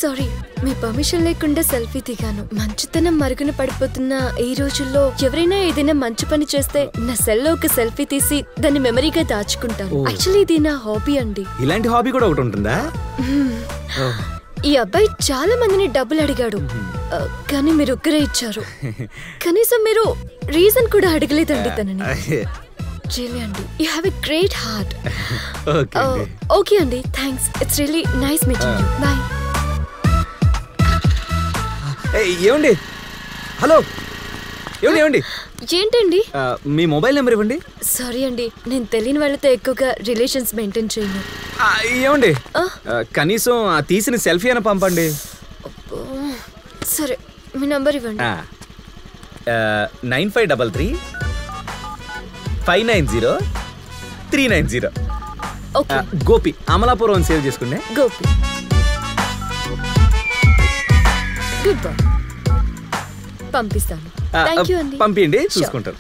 Sorry మీ permission లేకుండా selfie దిగాను. మంచితనం మరుగున పడిపోతున్న ఈ రోజుల్లో ఎవరైనా ఏదైనా మంచి పని చేస్తే నా సెల్లో ఒక సెల్ఫీ తీసి దాన్ని మెమరీగా దాచుకుంటాను. యాక్చువల్లీ ఇది నా హాబీ అండి. ఇలాంటి హాబీ కూడా ఒకటి ఉంటుందా? ఈ అబ్బాయి చాలా మందిని డబ్బులు అడిగాడు, కానీ మీరు ఒక్కరే ఇచ్చారు. కనీసం మీరు రీజన్ కూడా అడగలేదండి తనని. Really అండి, you have a great heart. Okay అండి, thanks. It's really nice meeting you. Bye. ఏమండి, హలో, ఏమండి ఏంటండి? మీ మొబైల్ నెంబర్ ఇవ్వండి. సారీ అండి, నేను తెలియని వాళ్ళతో ఎక్కువగా రిలేషన్స్ మెయింటైన్ చేయను. ఏమండి, కనీసం ఆ తీసిన సెల్ఫీ అయినా పంపండి. సరే, మీ నంబర్ ఇవ్వండి. 9533 590 390. గోపి, అమలాపురం సేవ్ చేసుకుంటే. Gopi, good boy. పంపిస్తాను. పంపించండి, చూసుకుంటారు.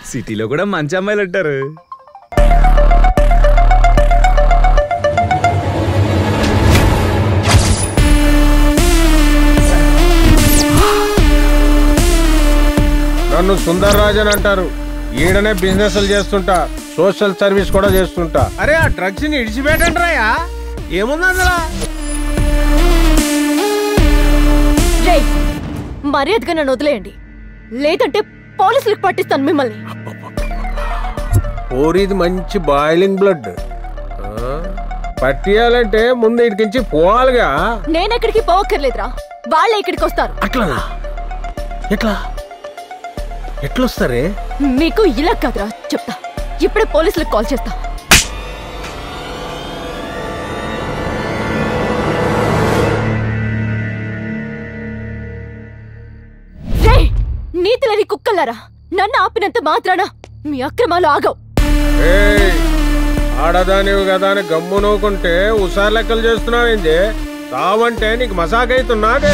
సిటీలో కూడా మంచి అమ్మాయిలు అంటారు. నన్ను సుందర్ రాజ్ అని అంటారు. ఈడనే బిజినెస్ చేస్తుంటా, సోషల్ సర్వీస్ కూడా చేస్తుంటా. అరే ఆ డ్రగ్స్ ని ఇడిచిపెట్టండి రాయా, ఏముంది అందులో? మర్యాదగా నన్ను వదిలేయండి, లేదంటే పోలీసులకు పట్టిస్తాను మిమ్మల్ని. ఓరిది మంచి బాయిలింగ్ బ్లడ్. పట్టియాలంటే ముందు ఇక్కడికి పోవాలిగా. నేను ఎక్కడికి పోవక్కర్లేదురా, వాళ్ళే ఇక్కడికి వస్తారు. అట్లా ఎట్లా ఎట్లొస్తారే? మీకు ఇలా కాదురా, చెప్తా. ఇప్పుడే పోలీసులకు కాల్ చేస్తా. నీతిలేని కుక్కలారా, నన్ను ఆపినంత మాత్రాన మీ అక్రమాలు ఆగవు. ఆడదానివి కదా అని గమ్ము నవ్వుకుంటే ఉసార్ లెక్కలు చేస్తున్నావేంది? తావంటే నీకు మసాకైతున్నాదే.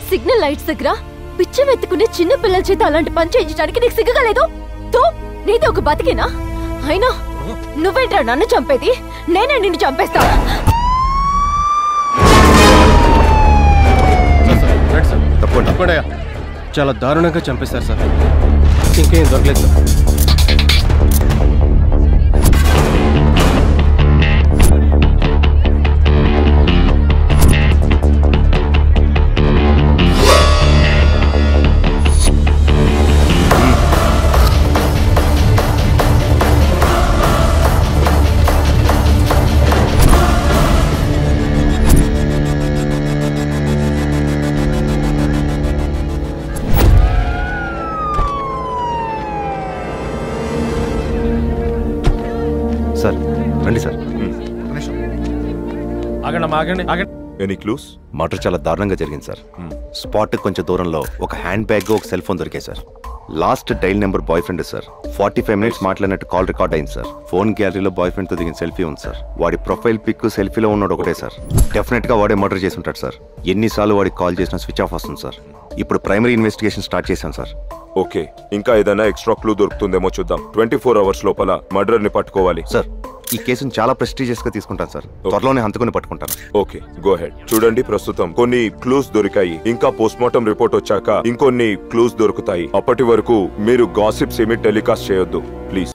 సిగ్నల్ లైట్స్ దగ్గర పిచ్చి వెతుకునే చిన్న పిల్లల చేత అలాంటి పని చేయించడానికి నీకు సిగ్గుగా లేదు? నీది ఒక బతికేనా? అయినా నువ్వేంట్రా నన్ను చంపేది? నేనే నిన్ను చంపేస్తా. చాలా దారుణంగా చంపేస్తారు సార్. ఇంకేం దొరకలేదు సార్. సార్ రండి సార్. Any clues? మర్డర్ చాలా దారుణంగా జరిగింది సార్. స్పాట్ కొంచెం దూరంలో ఒక హ్యాండ్ బ్యాగ్, ఒక సెల్ ఫోన్ దొరికాయి sir. Last dial number boy friend sir. 45 minutes మాట్లాడినట్టు కాల్ రికార్డ్ అయింది సార్. ఫోన్ గ్యాలరీలో బాయ్ ఫ్రెండ్ తో దిగిన సెల్ఫీ ఉంది సార్. వాడి ప్రొఫైల్ పిక్ సెల్ఫీలో ఉన్నాడు ఒకటే సార్. డెఫినెట్ గా వాడే మర్డర్ చేసి ఉంటాడు సార్. ఎన్నిసార్లు వాడికి కాల్ చేసినా స్విచ్ ఆఫ్ వస్తుంది సార్. ఇప్పుడు ప్రైమరీ ఇన్వెస్టిగేషన్ స్టార్ట్ చేశాం సార్. ఓకే, ఇంకా ఏదైనా ఎక్స్ట్రా క్లూ దొరుకుతుందేమో చూద్దాం. 24 అవర్స్ లోపల మర్డర్ ని పట్టుకోవాలి సార్. ఈ కేసును చాలా ప్రెస్టీజియస్ గా తీసుకుంటాను సార్. త్వరలోనే హంతకుని పట్టుకుంటాను. Okay, go head. చూడండి, ప్రస్తుతం కొన్ని క్లూస్ దొరికాయి. ఇంకా పోస్ట్ మార్టం రిపోర్ట్ వచ్చాక ఇంకొన్ని క్లూస్ దొరుకుతాయి. అప్పటి వరకు మీరు గాసిప్స్ ఏమీ టెలికాస్ట్ చేయొద్దు ప్లీజ్.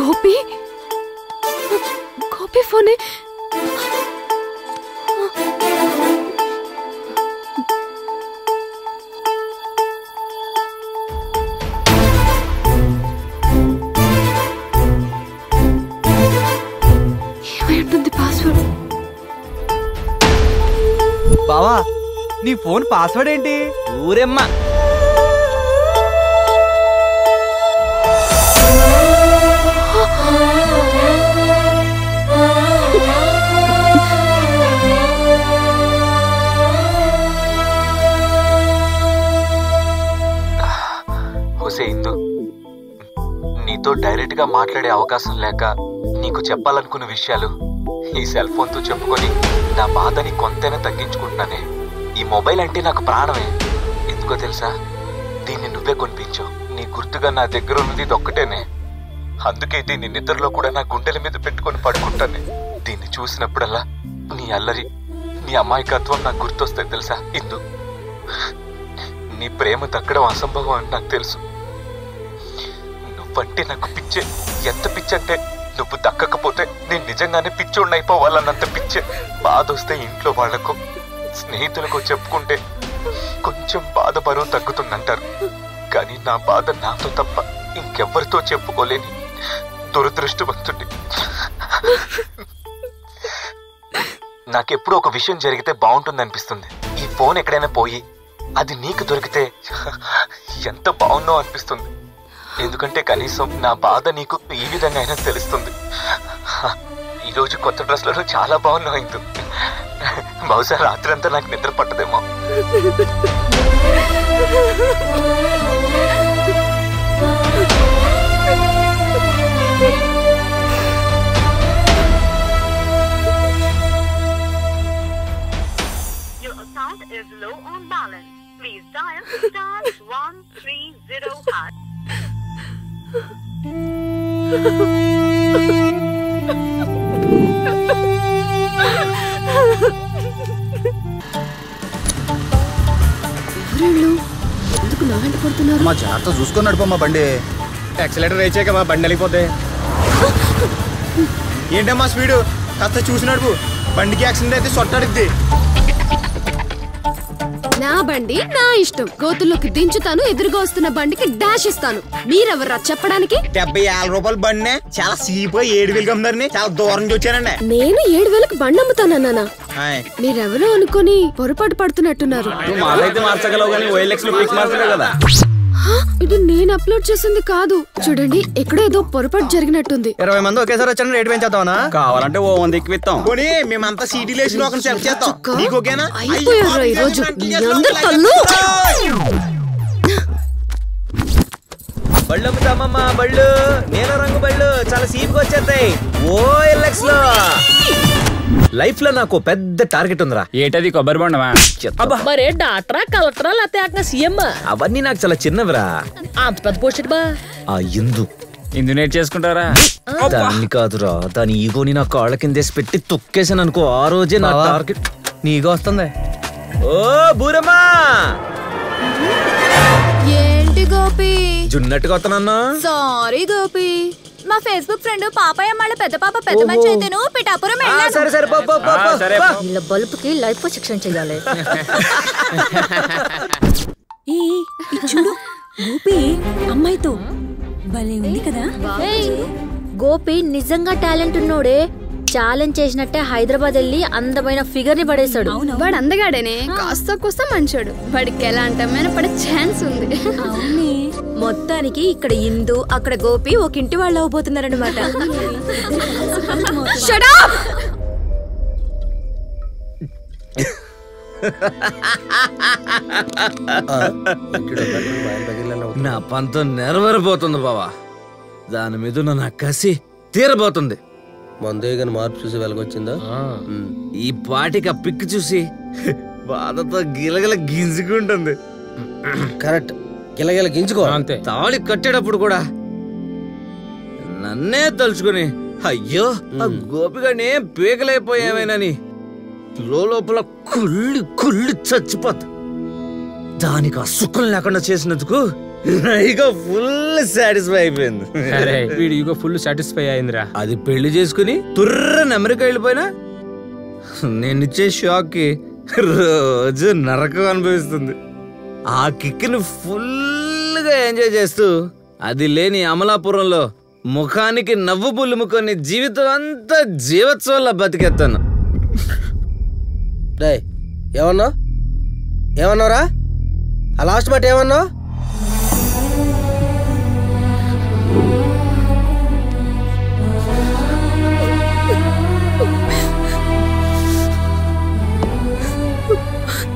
గోపి ఫోనే. బావా, నీ ఫోన్ పాస్వర్డ్ ఏంటి? ఊరెమ్మా. హోసే ఇందు, నీతో డైరెక్ట్ గా మాట్లాడే అవకాశం లేక నీకు చెప్పాలనుకున్న విషయాలు ఈ సెల్ ఫోన్ తో చెప్పుకొని నా బాధని కొంతైనా తగ్గించుకుంటున్నానే. ఈ మొబైల్ అంటే నాకు ప్రాణమే. ఎందుకో తెలుసా? దీన్ని నువ్వే కొనిపించావు. నీ గుర్తుగా నా దగ్గర ఉన్నది ఇది ఒక్కటేనే. అందుకే దీన్ని నిద్రలో కూడా నా గుండెల మీద పెట్టుకొని పడుకుంటానే. దీన్ని చూసినప్పుడల్లా నీ అల్లరి, నీ అమాయకత్వం నాకు గుర్తొస్తాయి తెలుసా ఇందు. నీ ప్రేమ దక్కడం అసంభవం అని నాకు తెలుసు. నువ్వంటే నాకు పిచ్చే. ఎంత పిచ్చంటే నువ్వు దక్కకపోతే నేను నిజంగానే పిచ్చోడిని అయిపోవాలన్నంత పిచ్చే. బాధ వస్తే ఇంట్లో వాళ్లకు, స్నేహితులకు చెప్పుకుంటే కొంచెం బాధ బరువు తగ్గుతుందంటారు. కానీ నా బాధ నాతో తప్ప ఇంకెవ్వరితో చెప్పుకోలేని దురదృష్టవంతుడి. నాకెప్పుడు ఒక విషయం జరిగితే బాగుంటుంది అనిపిస్తుంది. ఈ ఫోన్ ఎక్కడైనా పోయి అది నీకు దొరికితే ఎంత బాగుందో అనిపిస్తుంది. ఎందుకంటే కనీసం నా బాధ నీకు ఈ విధంగా అయినా తెలుస్తుంది. ఈరోజు కొత్త డ్రెస్లలో చాలా బాగున్నావు ఇందు. బహుశా రాత్రి అంతా నాకు నిద్ర పట్టదేమో. Your account is low on balance. Please dial *130#. ఎందుకు నా వెంట పడుతున్నారు? మా జాగ్రత్త చూసుకొని నడుపమ్మా బండి. యాక్సిలేటర్ వేసాక మా బండి వెళ్ళిపోతే ఏంటమ్మా స్పీడు? కాస్త చూసి నడుపు. బండికి యాక్సిడెంట్ అయితే సొట్టడిద్ది. నా బండి నా ఇష్టం. గోతుల్లోకి దించుతాను, ఎదురుగా వస్తున్న బండికి డాష్ ఇస్తాను. మీరెవర్రా చెప్పడానికి? 70,000 రూపాయలు బండి చాలా సీప్ 7,000 అమ్మారని చాలా దూరం నుంచి వచ్చానండి. నేను 7,000కి బండి అమ్ముతానన్నా. మీరెవరో అనుకుని పొరపాటు పడుతున్నట్టున్నారు. మార్చగలవు కానీ OLX లో పిక్ మార్చలేవు కదా. ఇది నేను అప్లోడ్ చేసింది కాదు. చూడండి, ఎక్కడో ఏదో పొరపాటు జరిగినట్టుంది. 20 మంది ఒకేసారి వచ్చాను. రేట్ పెంచేద్దామనా? కావాలంటే ఓ 100 ఎక్కువిస్తాం. పోనీ మేమంతా సీటీలు వేసి ఒకరిని సెలెక్ట్ చేస్తాం. నీకు ఓకేనా? అయిపోయారు ఈ రోజు. బళ్ళు అమ్ముతామమ్మా. బళ్ళు నీల రంగు బళ్ళు చాలా సీప్ గా వచ్చేస్తాయి OLX లో. లైఫ్ లో నాకు పెద్ద టార్గెట్ ఉందిరా. ఏటది? కొబ్బరి బొండమా? మరే డాక్టరా, కలెక్టరా, లేకపోతే సీఎం? అవన్నీ నాకు చాలా చిన్నవిరా. అంత పెద్ద పోస్ట్ బా. ఆ ఇందునేట్ చేసుకుంటారా? దాన్ని కాదురా, దాని ఈగోని నా కాళ్ళ కిందేసి పెట్టి తొక్కేసాను అనుకో, ఆ రోజే నా టార్గెట్. నీగో వస్తుంది. ఓ బూరమ్మా, ఏంటి గోపి జున్నట్టుగా వస్తానన్నా? సారీ గోపి, మా ఫేస్బుక్ ఫ్రెండ్ పాపయ్య వాళ్ళ పెద్ద పాప పెద్ద మంచి అయితేను పిఠాపురం వెళ్ళాను. సరే సరే వీళ్ళ బల్బుకి లైఫ్ శిక్షణ చెయ్యాలి. చూడు గోపి అమ్మాయితో భలే ఉంది కదా. గోపి నిజంగా టాలెంట్ ఉన్నోడే. ఛాలెంజ్ చేసినట్టే హైదరాబాద్ వెళ్ళి అందమైన ఫిగర్ ని పడేశాడు. వాడు అందగాడనే, కాస్త కూస్త మంచోడు. వాడికి ఎలా అంటమైన పడే ఛాన్స్ ఉంది. మొత్తానికి ఇక్కడ ఇందు, అక్కడ గోపి ఒక ఇంటి వాళ్ళు అవబోతున్నారనమాట. నా పంతం నెరవేరబోతుంది బావా. దాని మీద నా కసి తీరబోతుంది. మందేగాని మార్పు చూసి వెలగొచ్చిందా? ఈ పాటికి ఆ పిక్ చూసి బాధతో గిలగల గింజుకుంటుంది. కరెక్ట్, గిలగిల గించుకో. అంతే. తాళి కట్టేటప్పుడు కూడా నన్నే తలుచుకుని అయ్యో ఆ గోపిగాడిని ఏం పీకలైపోయావేనని లోపల కుళ్ళి కుళ్ళి చచ్చిపోతా. దానికి ఆ సుఖం లేకుండా చేసినందుకు ఇక ఫుల్ సాటిస్ఫై అయిపోయింది. వీడు ఇగో ఫుల్ సాటిస్ఫై అయిందిరా. అది పెళ్లి చేసుకుని తుర్రని అమెరికా వెళ్ళిపోయినా నేనిచ్చే షాక్ కి రోజు నరకం అనుభవిస్తుంది. ఆ కిక్ని ఫుల్ గా ఎంజాయ్ చేస్తూ అది లేని అమలాపురంలో ముఖానికి నవ్వు పులుముకొని జీవితం అంతా జీవోత్సవంలా బతికేస్తాను. ఏమన్నారా? ఆ లాస్ట్ మాట ఏమన్నా?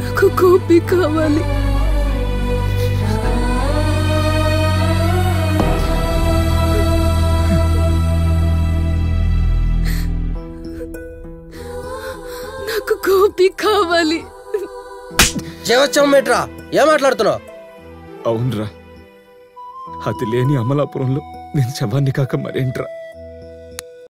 నాకు గోపి కావాలి. నాకు గోపి కావాలి. జీవోత్సవం ఏం మాట్లాడుతున్నావు? అవునరా, అది లేని అమలాపురంలో నేను శవాన్ని కాక మరేంట్రా.